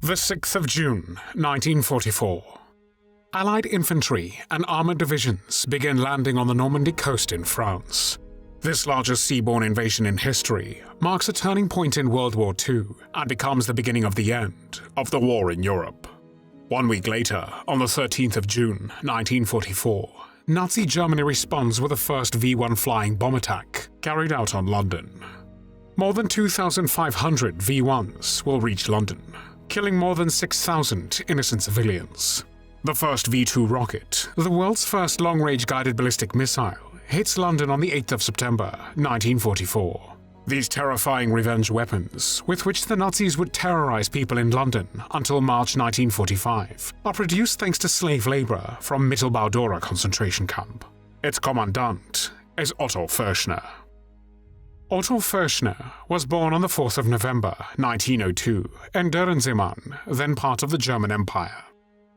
The 6th of June, 1944. Allied infantry and armoured divisions began landing on the Normandy coast in France. This largest seaborne invasion in history marks a turning point in World War II and becomes the beginning of the end of the war in Europe. 1 week later, on the 13th of June, 1944, Nazi Germany responds with the first V-1 flying bomb attack carried out on London. More than 2,500 V-1s will reach London, killing more than 6,000 innocent civilians. The first V-2 rocket, the world's first long-range guided ballistic missile, hits London on the 8th of September, 1944. These terrifying revenge weapons, with which the Nazis would terrorize people in London until March 1945, are produced thanks to slave labor from Mittelba-Dora concentration camp. Its commandant is Otto Förschner. Otto Förschner was born on the 4th of November, 1902, in Dörenzimmern, then part of the German Empire.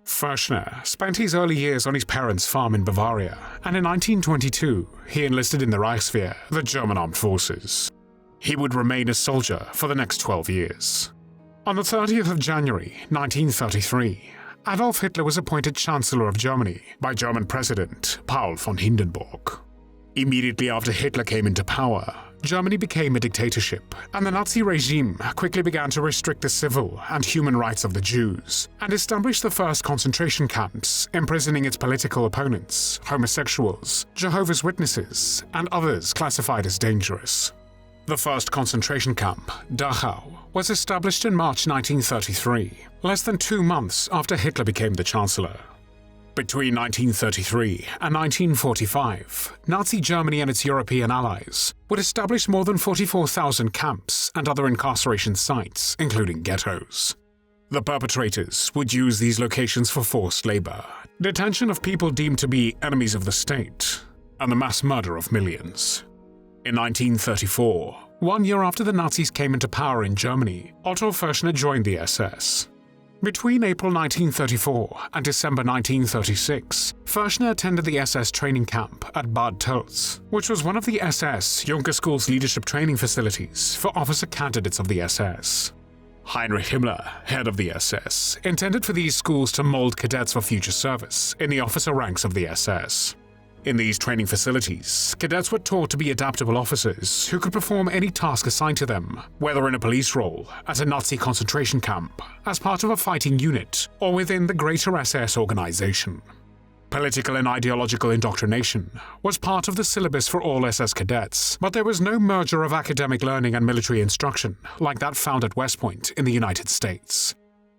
Förschner spent his early years on his parents' farm in Bavaria, and in 1922 he enlisted in the Reichswehr, the German armed forces. He would remain a soldier for the next 12 years. On the 30th of January, 1933, Adolf Hitler was appointed Chancellor of Germany by German President Paul von Hindenburg. Immediately after Hitler came into power, Germany became a dictatorship, and the Nazi regime quickly began to restrict the civil and human rights of the Jews, and established the first concentration camps, imprisoning its political opponents, homosexuals, Jehovah's Witnesses, and others classified as dangerous. The first concentration camp, Dachau, was established in March 1933, less than 2 months after Hitler became the Chancellor. Between 1933 and 1945, Nazi Germany and its European allies would establish more than 44,000 camps and other incarceration sites, including ghettos. The perpetrators would use these locations for forced labor, detention of people deemed to be enemies of the state, and the mass murder of millions. In 1934, 1 year after the Nazis came into power in Germany, Otto Förschner joined the SS. Between April 1934 and December 1936, Förschner attended the SS training camp at Bad Tölz, which was one of the SS Junker School's leadership training facilities for officer candidates of the SS. Heinrich Himmler, head of the SS, intended for these schools to mold cadets for future service in the officer ranks of the SS. In these training facilities, cadets were taught to be adaptable officers who could perform any task assigned to them, whether in a police role, at a Nazi concentration camp, as part of a fighting unit, or within the greater SS organization. Political and ideological indoctrination was part of the syllabus for all SS cadets, but there was no merger of academic learning and military instruction like that found at West Point in the United States.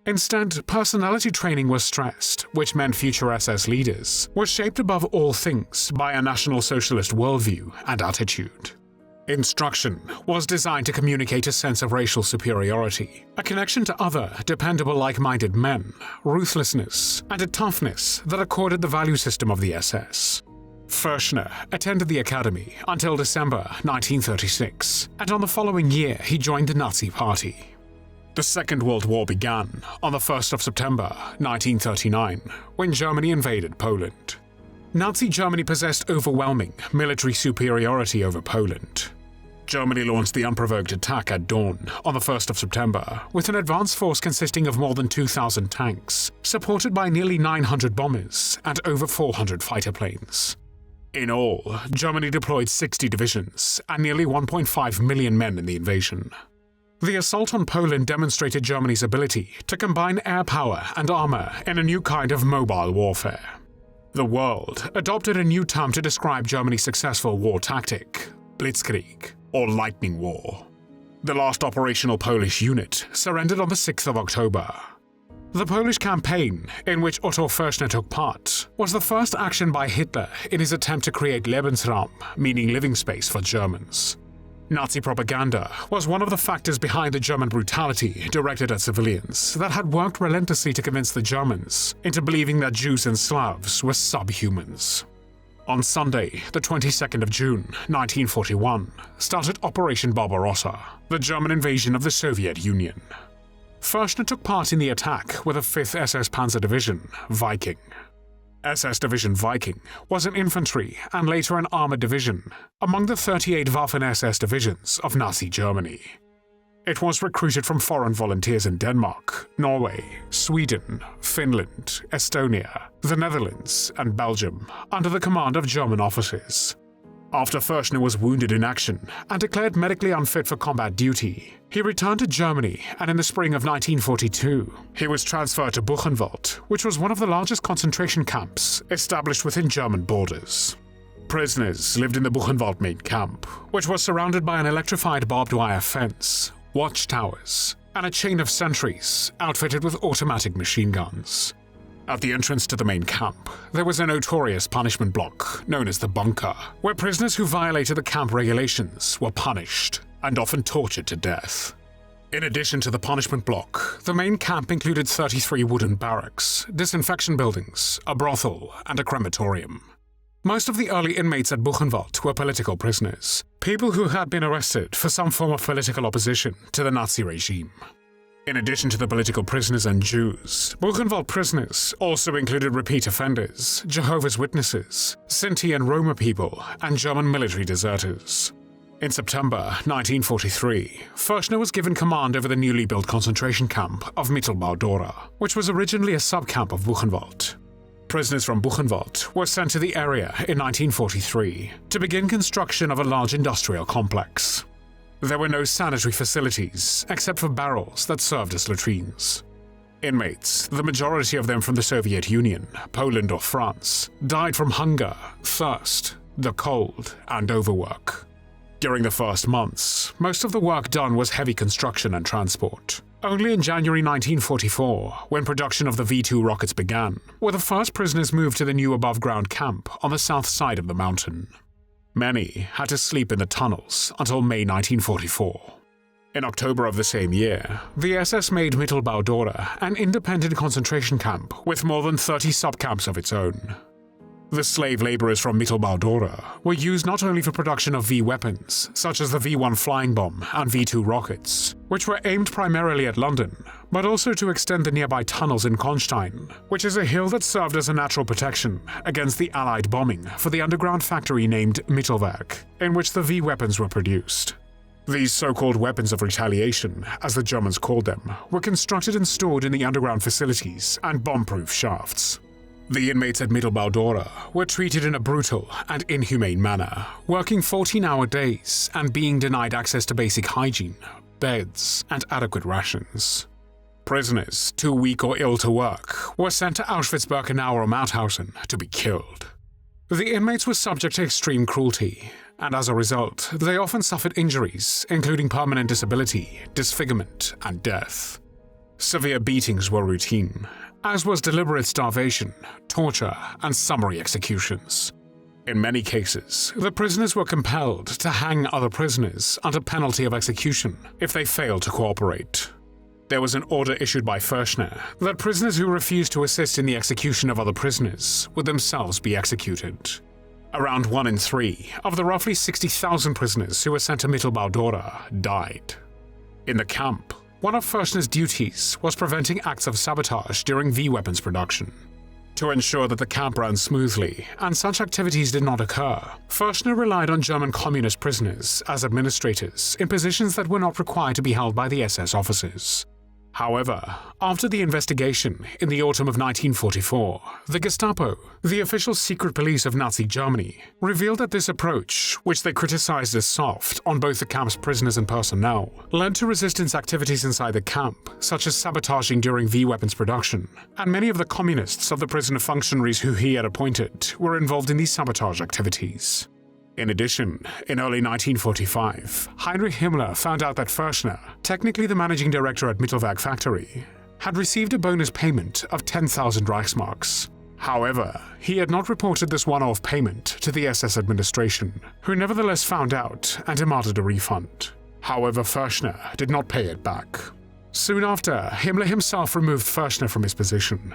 Instead, personality training was stressed, which meant future SS leaders were shaped above all things by a National Socialist worldview and attitude. Instruction was designed to communicate a sense of racial superiority, a connection to other, dependable like-minded men, ruthlessness, and a toughness that accorded the value system of the SS. Förschner attended the academy until December 1936, and on the following year he joined the Nazi Party. The Second World War began on the 1st of September 1939, when Germany invaded Poland. Nazi Germany possessed overwhelming military superiority over Poland. Germany launched the unprovoked attack at dawn on the 1st of September with an advance force consisting of more than 2,000 tanks, supported by nearly 900 bombers and over 400 fighter planes. In all, Germany deployed 60 divisions and nearly 1.5 million men in the invasion. The assault on Poland demonstrated Germany's ability to combine air power and armor in a new kind of mobile warfare. The world adopted a new term to describe Germany's successful war tactic, Blitzkrieg, or lightning war. The last operational Polish unit surrendered on the 6th of October. The Polish campaign, in which Otto Förschner took part, was the first action by Hitler in his attempt to create Lebensraum, meaning living space for Germans. Nazi propaganda was one of the factors behind the German brutality directed at civilians that had worked relentlessly to convince the Germans into believing that Jews and Slavs were subhumans. On Sunday, the 22nd of June, 1941, started Operation Barbarossa, the German invasion of the Soviet Union. Förschner took part in the attack with the 5th SS Panzer Division, Viking. SS Division Viking was an infantry and later an armored division among the 38 Waffen-SS divisions of Nazi Germany. It was recruited from foreign volunteers in Denmark, Norway, Sweden, Finland, Estonia, the Netherlands, and Belgium, under the command of German officers. After Förschner was wounded in action and declared medically unfit for combat duty, he returned to Germany, and in the spring of 1942, he was transferred to Buchenwald, which was one of the largest concentration camps established within German borders. Prisoners lived in the Buchenwald main camp, which was surrounded by an electrified barbed wire fence, watchtowers, and a chain of sentries outfitted with automatic machine guns. At the entrance to the main camp, there was a notorious punishment block known as the Bunker, where prisoners who violated the camp regulations were punished and often tortured to death. In addition to the punishment block, the main camp included 33 wooden barracks, disinfection buildings, a brothel, and a crematorium. Most of the early inmates at Buchenwald were political prisoners, people who had been arrested for some form of political opposition to the Nazi regime. In addition to the political prisoners and Jews, Buchenwald prisoners also included repeat offenders, Jehovah's Witnesses, Sinti and Roma people, and German military deserters. In September 1943, Förschner was given command over the newly built concentration camp of Mittelba-Dora, which was originally a subcamp of Buchenwald. Prisoners from Buchenwald were sent to the area in 1943 to begin construction of a large industrial complex. There were no sanitary facilities except for barrels that served as latrines. Inmates, the majority of them from the Soviet Union, Poland or France, died from hunger, thirst, the cold, and overwork. During the first months, most of the work done was heavy construction and transport. Only in January 1944, when production of the V-2 rockets began, were the first prisoners moved to the new above-ground camp on the south side of the mountain. Many had to sleep in the tunnels until May 1944. In October of the same year, the SS made Mittelbau-Dora an independent concentration camp with more than 30 subcamps of its own. The slave laborers from Mittelba-Dora were used not only for production of V-weapons, such as the V-1 flying bomb and V-2 rockets, which were aimed primarily at London, but also to extend the nearby tunnels in Konstein, which is a hill that served as a natural protection against the Allied bombing for the underground factory named Mittelwerk, in which the V-weapons were produced. These so-called weapons of retaliation, as the Germans called them, were constructed and stored in the underground facilities and bomb-proof shafts. The inmates at Mittelba-Dora were treated in a brutal and inhumane manner, working 14-hour days and being denied access to basic hygiene, beds, and adequate rations. Prisoners too weak or ill to work were sent to Auschwitz-Birkenau or Mauthausen to be killed. The inmates were subject to extreme cruelty, and as a result, they often suffered injuries, including permanent disability, disfigurement, and death. Severe beatings were routine, as was deliberate starvation, torture, and summary executions. In many cases, the prisoners were compelled to hang other prisoners under penalty of execution if they failed to cooperate. There was an order issued by Förschner that prisoners who refused to assist in the execution of other prisoners would themselves be executed. Around 1 in 3 of the roughly 60,000 prisoners who were sent to Mittelbau-Dora died. In the camp, one of Förschner's duties was preventing acts of sabotage during V-weapons production. To ensure that the camp ran smoothly and such activities did not occur, Förschner relied on German communist prisoners as administrators in positions that were not required to be held by the SS officers. However, after the investigation in the autumn of 1944, the Gestapo, the official secret police of Nazi Germany, revealed that this approach, which they criticized as soft on both the camp's prisoners and personnel, led to resistance activities inside the camp, such as sabotaging during V-weapons production, and many of the communists of the prisoner functionaries who he had appointed were involved in these sabotage activities. In addition, in early 1945, Heinrich Himmler found out that Förschner, technically the managing director at Mittelwerk factory, had received a bonus payment of 10,000 Reichsmarks. However, he had not reported this one-off payment to the SS administration, who nevertheless found out and demanded a refund. However, Förschner did not pay it back. Soon after, Himmler himself removed Förschner from his position.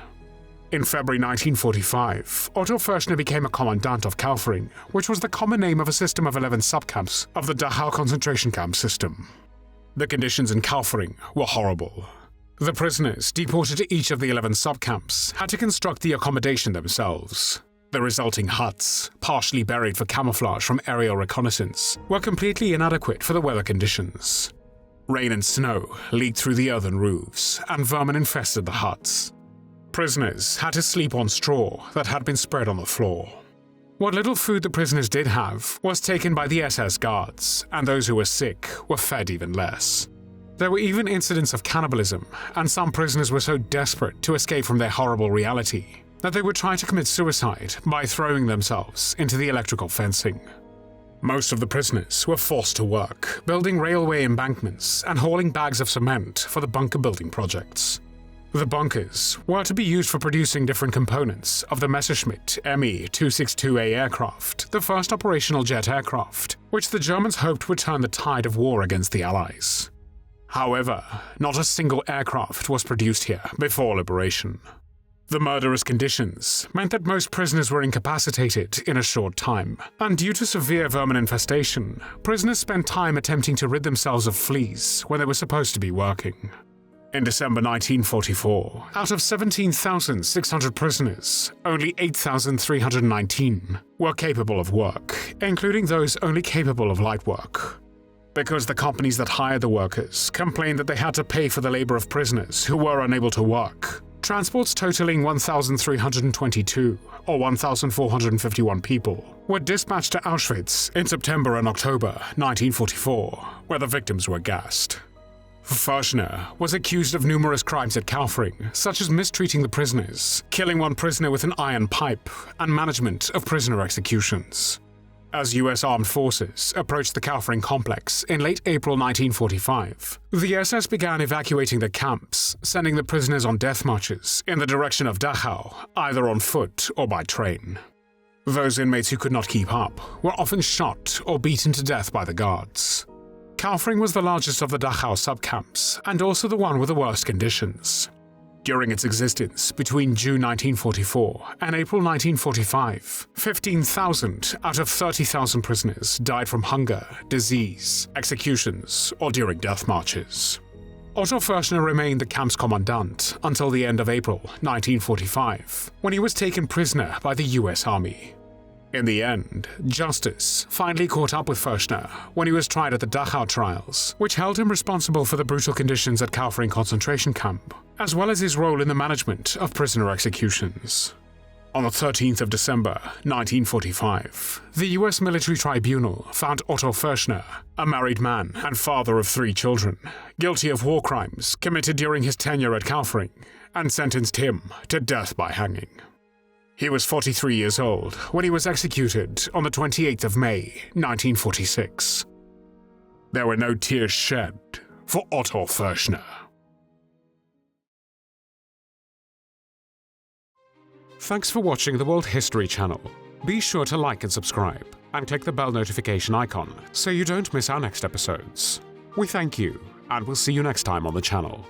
In February 1945, Otto Förschner became a Commandant of Kaufering, which was the common name of a system of 11 subcamps of the Dachau concentration camp system. The conditions in Kaufering were horrible. The prisoners deported to each of the 11 subcamps had to construct the accommodation themselves. The resulting huts, partially buried for camouflage from aerial reconnaissance, were completely inadequate for the weather conditions. Rain and snow leaked through the earthen roofs, and vermin infested the huts. Prisoners had to sleep on straw that had been spread on the floor. What little food the prisoners did have was taken by the SS guards, and those who were sick were fed even less. There were even incidents of cannibalism, and some prisoners were so desperate to escape from their horrible reality that they would try to commit suicide by throwing themselves into the electrical fencing. Most of the prisoners were forced to work, building railway embankments and hauling bags of cement for the bunker building projects. The bunkers were to be used for producing different components of the Messerschmitt Me-262A aircraft, the first operational jet aircraft, which the Germans hoped would turn the tide of war against the Allies. However, not a single aircraft was produced here before liberation. The murderous conditions meant that most prisoners were incapacitated in a short time, and due to severe vermin infestation, prisoners spent time attempting to rid themselves of fleas when they were supposed to be working. In December 1944, out of 17,600 prisoners, only 8,319 were capable of work, including those only capable of light work. Because the companies that hired the workers complained that they had to pay for the labor of prisoners who were unable to work, transports totaling 1,322, or 1,451 people, were dispatched to Auschwitz in September and October 1944, where the victims were gassed. Förschner was accused of numerous crimes at Kaufering, such as mistreating the prisoners, killing one prisoner with an iron pipe, and management of prisoner executions. As US armed forces approached the Kaufering complex in late April 1945, the SS began evacuating the camps, sending the prisoners on death marches in the direction of Dachau, either on foot or by train. Those inmates who could not keep up were often shot or beaten to death by the guards. Kaufering was the largest of the Dachau subcamps, and also the one with the worst conditions. During its existence between June 1944 and April 1945, 15,000 out of 30,000 prisoners died from hunger, disease, executions, or during death marches. Otto Förschner remained the camp's commandant until the end of April 1945, when he was taken prisoner by the US Army. In the end, justice finally caught up with Förschner when he was tried at the Dachau trials, which held him responsible for the brutal conditions at Kaufering concentration camp, as well as his role in the management of prisoner executions. On the 13th of December 1945, the US military tribunal found Otto Förschner, a married man and father of 3 children, guilty of war crimes committed during his tenure at Kaufering, and sentenced him to death by hanging. He was 43 years old when he was executed on the 28th of May, 1946. There were no tears shed for Otto Förschner. Thanks for watching the World History channel. Be sure to like and subscribe, and click the bell notification icon so you don't miss our next episodes. We thank you, and we'll see you next time on the channel.